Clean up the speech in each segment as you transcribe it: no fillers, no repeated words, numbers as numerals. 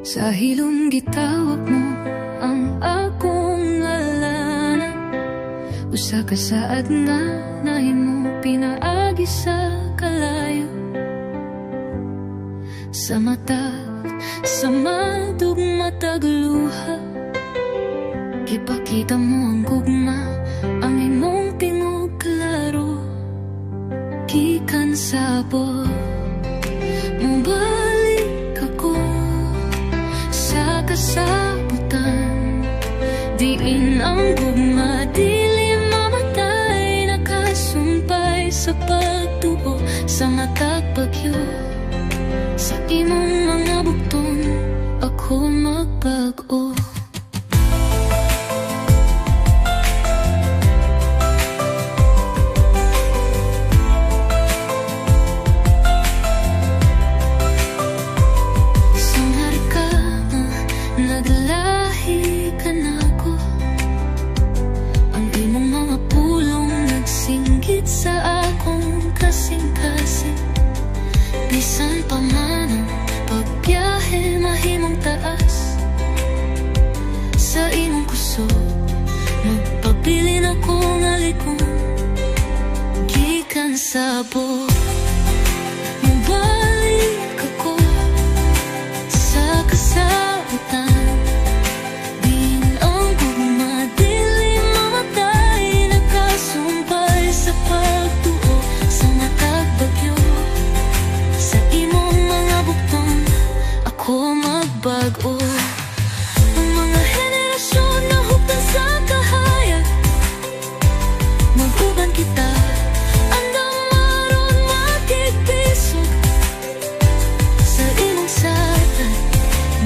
Sa hilom gitawag mo ang akong ngalan. Usa ka saad nga nahimo pinaagi sa kalayo. Sa mata, sa madugmatag luha, ipakita mo ang gugma, ang imong tingog klaro. Gikan sa abo, mubalik ako sa kasabutan. Diin ang gugma, dili mamatay, nakasumpay sa pagtuo sa matag bagyo. Sa imong mga bukton, ako magbago. Sangar ka nga, naglahi ka na ko. Ang imong mga pulong nagsinggit sa akong kasing-kasing. Bisan pa man ang pagbiyahe mahimong taas, sa imong kusog magpabilin ako nga likong. Gikan sa abo, mubalik ako sa kasabutan. Din ang gugma, dili mamatay, nakasumpay sa pagtuo sa matag bagyo. Sa imong mga bukton, ako magbago. Ang mga henerasyon na huktan sa kahayag, mag-uban kita, andam maron makikbisog. Sa imong saad,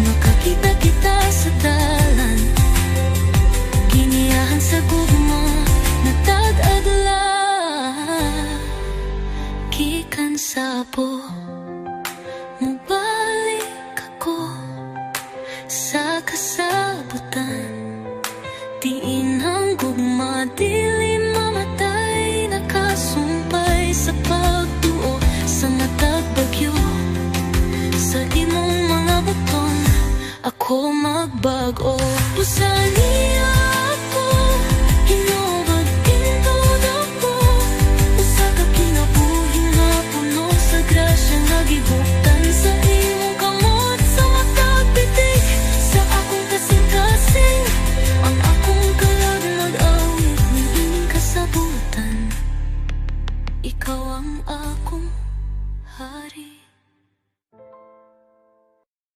makakita kita sa dalan. Giniyahan sa gugma, natag-adla. Gikan sa abo, mubalik ako sa kasabutan. Diin ang gugma, dili mamatay, nakasumpay sa pagtuo sa matag bagyo. Sa imong mga bukton, ako magbago. Usa niya ako, hinubad tingtod ako. Usa ka kinabuhi nga puno sa grasya, nagibuktan sa imong kamot sa matag pitik. Sa akong kasing-kasing, ang akong kalag mag-awit ng ining kasabutan. Ikaw ang akong hari.